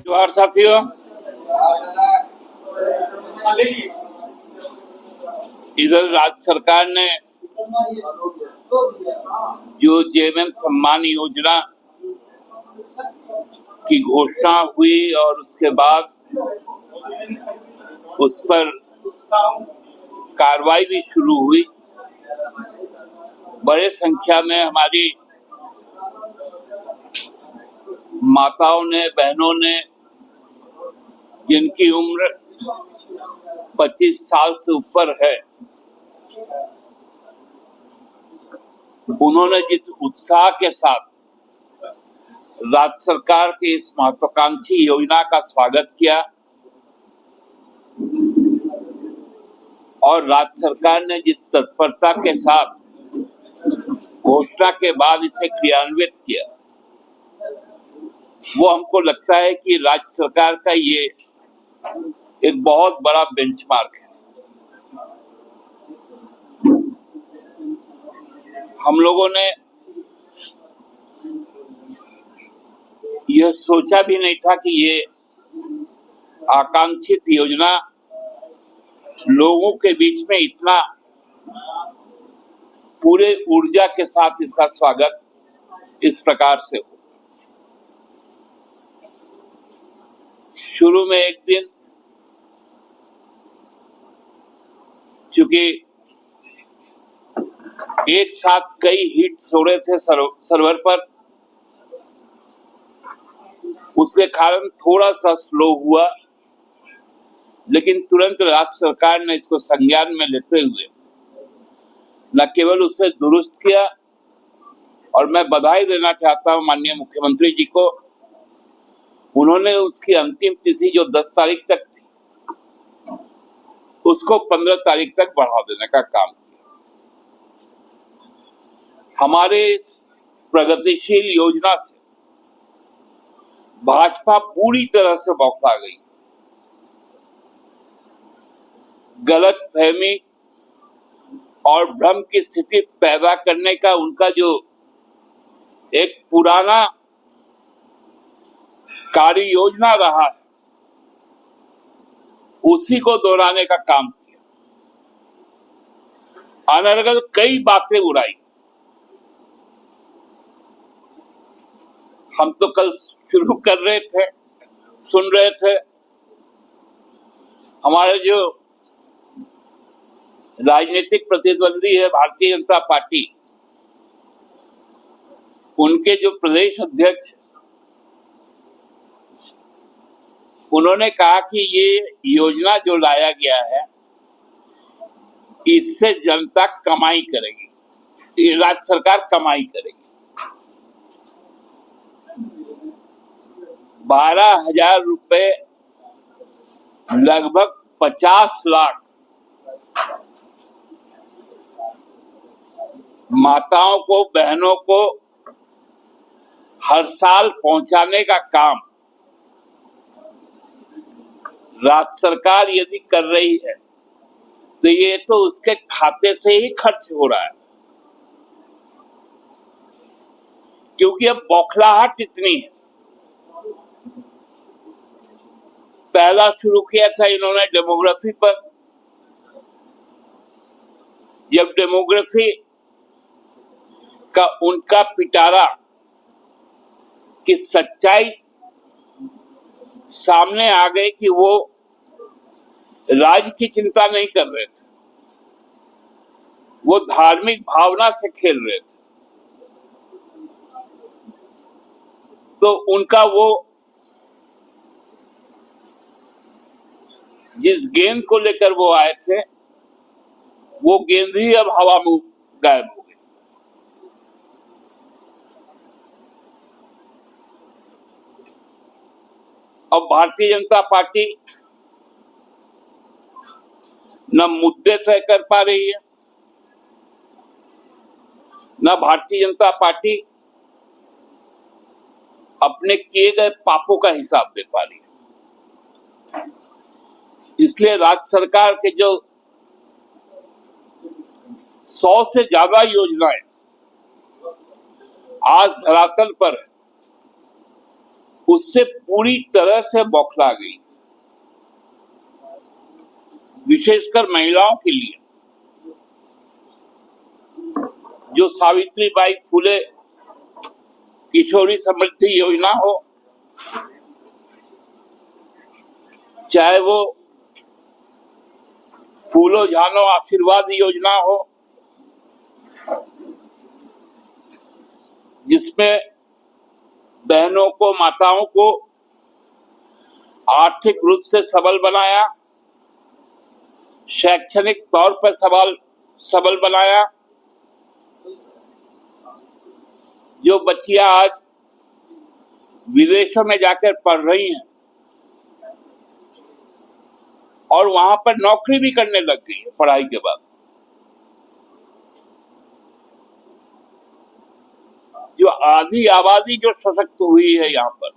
जोहार साथियों, इधर राज्य सरकार ने जो जेएमएम सम्मान योजना की घोषणा हुई और उसके बाद उस पर कार्रवाई भी शुरू हुई। बड़े संख्या में हमारी माताओं ने, बहनों ने, जिनकी उम्र 25 साल से ऊपर है, उन्होंने जिस उत्साह के साथ राज्य सरकार की इस महत्वाकांक्षी योजना का स्वागत किया और राज्य सरकार ने जिस तत्परता के साथ घोषणा के बाद इसे क्रियान्वित किया, वो हमको लगता है कि राज्य सरकार का ये एक बहुत बड़ा बेंचमार्क है। हम लोगों ने यह सोचा भी नहीं था कि ये आकांक्षित योजना लोगों के बीच में इतना पूरे ऊर्जा के साथ इसका स्वागत इस प्रकार से हो। शुरू में एक दिन चूंकि एक साथ कई हिट्स हो रहे थे सर्वर पर, उसके कारण थोड़ा सा स्लो हुआ, लेकिन तुरंत राज्य सरकार ने इसको संज्ञान में लेते हुए न केवल उसे दुरुस्त किया, और मैं बधाई देना चाहता हूं माननीय मुख्यमंत्री जी को। उन्होंने उसकी अंतिम तिथि जो 10 तारीख तक थी, उसको 15 तारीख तक बढ़ा देने का काम किया। हमारे इस प्रगतिशील योजना से भाजपा पूरी तरह से बौखला गई। गलतफहमी और भ्रम की स्थिति पैदा करने का उनका जो एक पुराना कार्य योजना रहा है, उसी को दोहराने का काम किया। अनर्गल कई बातें उड़ाई। हम तो कल शुरू कर रहे थे, सुन रहे थे, हमारे जो राजनीतिक प्रतिद्वंदी है भारतीय जनता पार्टी, उनके जो प्रदेश अध्यक्ष, उन्होंने कहा कि ये योजना जो लाया गया है, इससे जनता कमाई करेगी, ये राज्य सरकार कमाई करेगी। 12,000 रुपए, लगभग 50 लाख माताओं को, बहनों को हर साल पहुंचाने का काम राज्य सरकार यदि कर रही है, तो ये तो उसके खाते से ही खर्च हो रहा है, क्योंकि अब बौखलाहट इतनी है। पहला शुरू किया था इन्होंने डेमोग्राफी पर। जब डेमोग्राफी का उनका पिटारा की सच्चाई सामने आ गई कि वो राज्य की चिंता नहीं कर रहे थे, वो धार्मिक भावना से खेल रहे थे, तो उनका वो जिस गेंद को लेकर वो आए थे, वो गेंद ही अब हवा में गायब हो गई। अब भारतीय जनता पार्टी न मुद्दे तय कर पा रही है, न भारतीय जनता पार्टी अपने किए गए पापों का हिसाब दे पा रही है। इसलिए राज्य सरकार के जो 100 से ज्यादा योजनाएं आज धरातल पर है, उससे पूरी तरह से बौखला गई, विशेषकर महिलाओं के लिए। जो सावित्रीबाई फुले किशोरी समृद्धि योजना हो, चाहे वो फूलो झानो आशीर्वाद योजना हो, जिसमें बहनों को, माताओं को आर्थिक रूप से सबल बनाया, शैक्षणिक तौर पर सबल बनाया। जो बच्चियां आज विदेशों में जाकर पढ़ रही हैं और वहां पर नौकरी भी करने लग गई है पढ़ाई के बाद। जो आधी आबादी जो सशक्त हुई है यहाँ पर,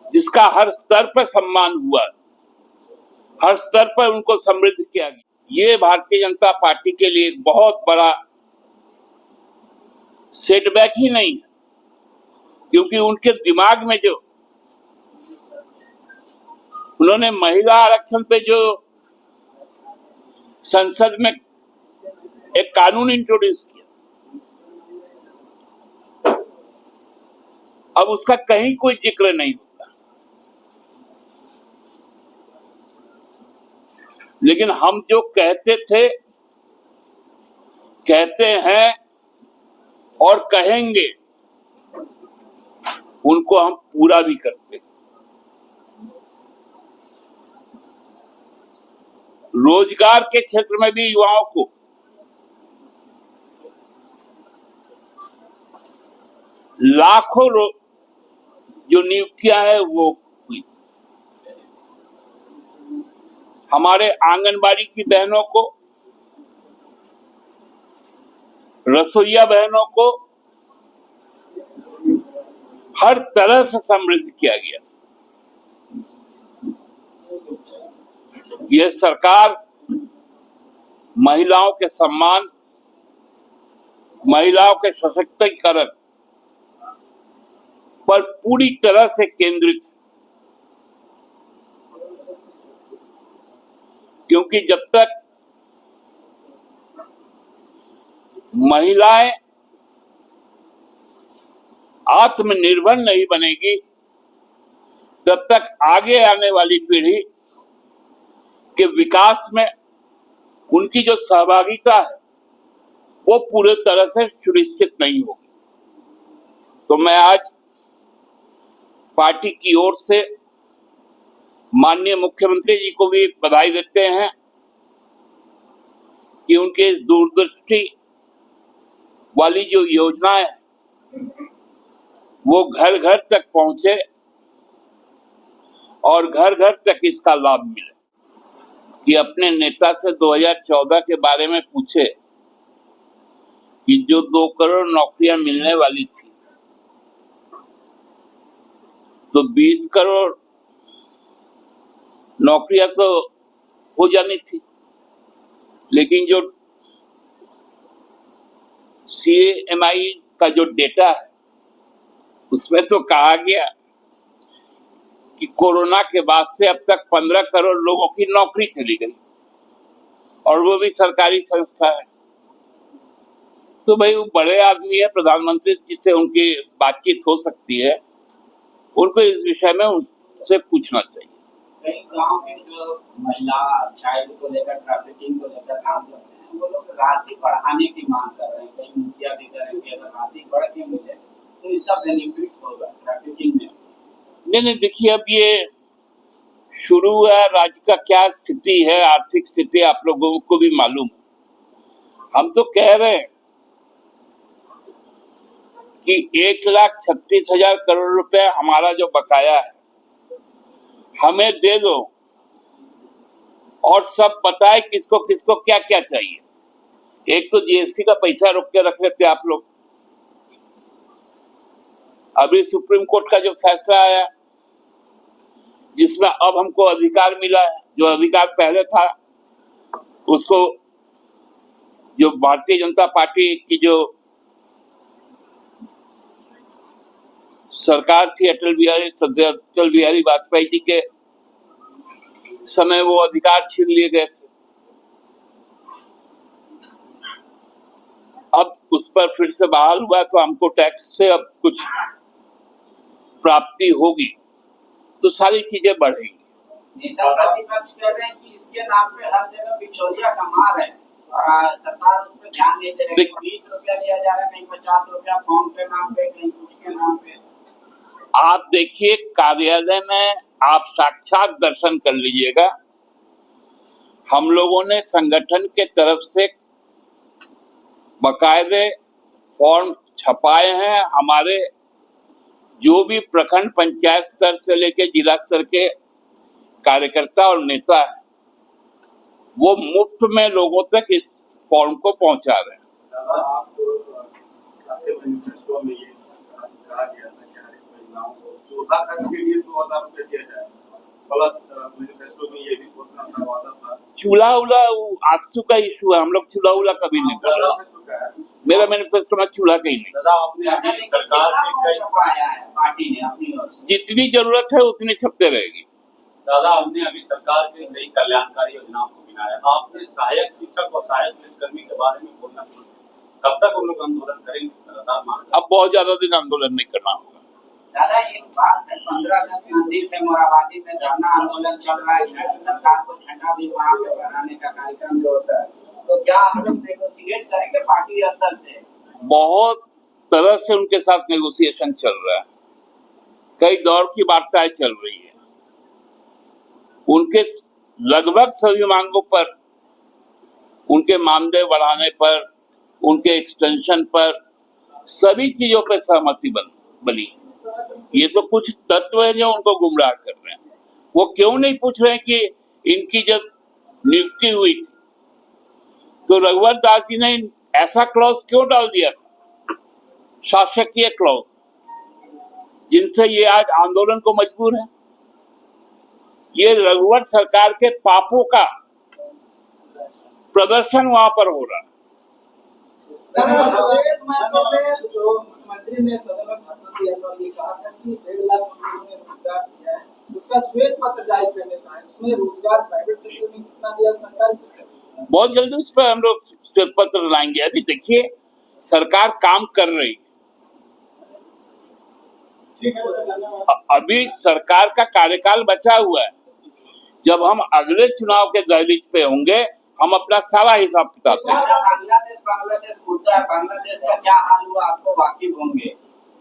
जिसका हर स्तर पर सम्मान हुआ, हर स्तर पर उनको समृद्ध किया गया, ये भारतीय जनता पार्टी के लिए एक बहुत बड़ा सेटबैक ही नहीं है, क्योंकि उनके दिमाग में जो उन्होंने महिला आरक्षण पे जो संसद में एक कानून इंट्रोड्यूस किया, अब उसका कहीं कोई जिक्र नहीं होता। लेकिन हम जो कहते थे, कहते हैं और कहेंगे, उनको हम पूरा भी करते हैं। रोजगार के क्षेत्र में भी युवाओं को लाखों जो नियुक्तियां है वो हुई। हमारे आंगनबाड़ी की बहनों को, रसोईया बहनों को हर तरह से समृद्ध किया गया। यह सरकार महिलाओं के सम्मान, महिलाओं के सशक्तिकरण पर पूरी तरह से केंद्रित है। क्योंकि जब तक महिलाएं आत्मनिर्भर नहीं बनेगी, तब तक आगे आने वाली पीढ़ी के विकास में उनकी जो सहभागिता है वो पूरे तरह से सुनिश्चित नहीं होगी। तो मैं आज पार्टी की ओर से माननीय मुख्यमंत्री जी को भी बधाई देते हैं कि उनके इस दूरदृष्टि वाली जो योजनाएं हैं वो घर घर तक पहुंचे और घर घर तक इसका लाभ मिले। कि अपने नेता से 2014 के बारे में पूछे कि जो 2 करोड़ नौकरियां मिलने वाली थी, तो 20 करोड़ नौकरियां तो हो जानी थी, लेकिन जो CMI का जो डेटा है उसमें तो कहा गया कि कोरोना के बाद से अब तक 15 करोड़ लोगों की नौकरी चली गई, और वो भी सरकारी संस्था है। तो भाई वो बड़े आदमी है, प्रधानमंत्री जिससे उनकी बातचीत हो सकती है, उनको इस विषय में उनसे पूछना चाहिए। कई गांव में जो महिला चाइल्ड को लेकर, ट्रैफिकिंग को लेकर काम करते हैं, वो लोग राशि बढ़ाने की मांग कर रहे हैं। कई मुखिया भी कह रहे हैं कि अगर राशि बढ़ के मिले तो इसका बेनिफिट होगा ट्रैफिकिंग में। नहीं, देखिए, अब ये शुरू हुआ, राज्य का क्या स्थिति है, आर्थिक स्थिति आप लोगों को भी मालूम। हम तो कह रहे हैं कि 1,36,000 करोड़ रुपए हमारा जो बकाया है हमें दे दो, और सब बताए किसको किसको क्या क्या चाहिए। एक तो GST का पैसा रोक के रख लेते आप लोग। अभी सुप्रीम कोर्ट का जो फैसला आया, जिसमें अब हमको अधिकार मिला है, जो अधिकार पहले था उसको जो भारतीय जनता पार्टी की जो सरकार थी अटल बिहारी वाजपेयी जी के समय वो अधिकार छीन लिए गए थे। अब उस पर फिर से बहाल हुआ तो हमको टैक्स से अब कुछ प्राप्ति होगी तो सारी चीजें बढ़ेंगी। नेता प्रतिपक्ष कह रहे हैं कि इसके नाम पे हर जगह बिचौलिया कमा रहे हैं और सरकार उस पर ध्यान नहीं दे रही है। 20 रुपया दिया जा रहा है, कहीं 50 रुपया फॉर्म के नाम पे, कहीं कुछ के नाम पे। आप देखिए कार्यालय में आप साक्षात दर्शन कर लीजिएगा। हम लोगों ने संगठन के तरफ से बकायदे फॉर्म छपाए हैं। हमारे जो भी प्रखंड पंचायत स्तर से लेकर जिला स्तर के कार्यकर्ता और नेता है वो मुफ्त में लोगों तक इस फॉर्म को पहुंचा रहे हैं। आपके मैनिफेस्टो में ये कहा गया था कि हर एक महिलाओं को 14 खर्च के लिए 2000 रुपये दिया जाए, प्लस मैनिफेस्टो में ये भी घोषणा का वादा था। चूल्हा उला आजसू का इशू है, हम लोग चूल्हा उला कभी नहीं कर रहे। मेरा मैनिफेस्टो में चूल्हा कहीं नहीं। दादा आपने अभी सरकार के छपाया है पार्टी ने अपनी ओर से, जितनी जरूरत है उतनी छपते रहेगी। दादा आपने अभी सरकार की नई कल्याणकारी योजनाओं को गिनाया, आपने सहायक शिक्षक और सहायक पुलिसकर्मी के बारे में बोलना शुरू किया। कब तक उन लोग आंदोलन करेंगे? अब बहुत ज्यादा दिन आंदोलन नहीं करना होगा। दादा एक बात है, 15 अगस्त मंदिर पे मोराबादी में धरना आंदोलन चल रहा है, सरकार को झंडा भी वहाँ पे फहराने का कार्यक्रम जो होता है, तो क्या आप लोग नेगोशिएट करेंगे पार्टी स्तर से? बहुत तरह से उनके साथ नेगोशिएशन चल रहा है, कई दौर की वार्ताएं चल रही है। उनके लगभग सभी मांगों पर, उनके मानदेय बढ़ाने पर, उनके एक्सटेंशन पर, सभी चीजों पर सहमति बनी। ये तो कुछ तत्व है जो उनको गुमराह कर रहे हैं। वो क्यों नहीं पूछ रहे हैं कि इनकी जब नियुक्ति हुई थी तो रघुवर दास जी ने ऐसा क्लॉज क्यों डाल दिया था, शासकीय क्लॉज, जिनसे ये आज आंदोलन को मजबूर है। ये रघुवर सरकार के पापों का प्रदर्शन वहां पर हो रहा है। जो मुख्यमंत्री ने सदन में भाषण दिया था, ये कहा था कि 1.5 लाख लोगों ने रोजगार दिया है, उसका श्वेत पत्र जारी करने का है। उसमें रोजगार प्राइवेट सेक्टर में कितना दिया, सरकारी सेक्टर में? बहुत जल्दी उस पर हम लोग श्वेत पत्र लाएंगे। अभी देखिए सरकार काम कर रही है, अभी सरकार का कार्यकाल बचा हुआ है। जब हम अगले चुनाव के दहलीज पे होंगे हम अपना सारा हिसाब किताब देंगे। बांग्लादेश मुद्दा है, बांग्लादेश का क्या हाल हुआ आपको वाकिफ होंगे,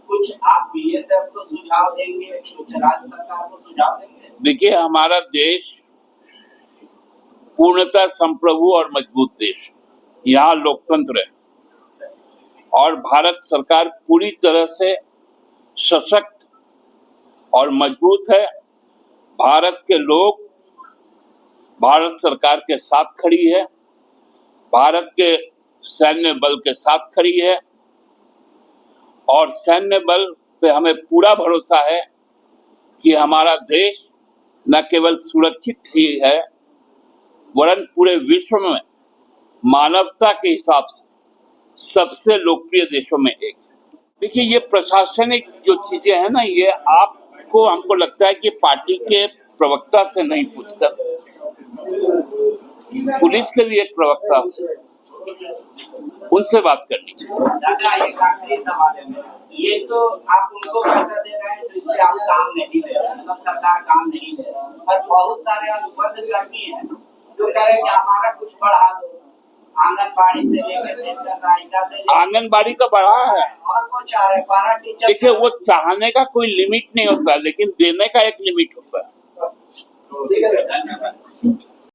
कुछ आप बीएसएफ को सुझाव देंगे, कुछ राज्य सरकार को सुझाव देंगे? देखिए हमारा देश पूर्णतः संप्रभु और मजबूत देश, यहाँ लोकतंत्र है और भारत सरकार पूरी तरह से सशक्त और मजबूत है। भारत के लोग भारत सरकार के साथ खड़ी है, भारत के सैन्य बल के साथ खड़ी है और सैन्य बल पे हमें पूरा भरोसा है कि हमारा देश न केवल सुरक्षित ही है वरन पूरे विश्व में मानवता के हिसाब से सबसे लोकप्रिय देशों में एक है। देखिए ये प्रशासनिक जो चीजें हैं ना, ये आपको हमको लगता है कि पार्टी के प्रवक्ता से नहीं पूछकर पुलिस के भी एक प्रवक्ता उनसे बात करनी चाहिए। दादा एक आखिरी सवाल है मेरा, ये तो आप उनको पैसा दे रहे हैं जिससे आप काम नहीं ले रहे, मतलब सरकार काम नहीं ले रही, और बहुत सारे अनुबंध कर्मी हैं जो कह रहे हैं कि हमारा कुछ बढ़ा दो, आंगनबाड़ी से लेकर सेंटर सहायिका से लेकर, आंगनबाड़ी का बढ़ा है और वो चाह रहे पारा टीचर। देखिए वो चाहने का कोई लिमिट नहीं होता, लेकिन देने का एक लिमिट होता है। धन्यवाद।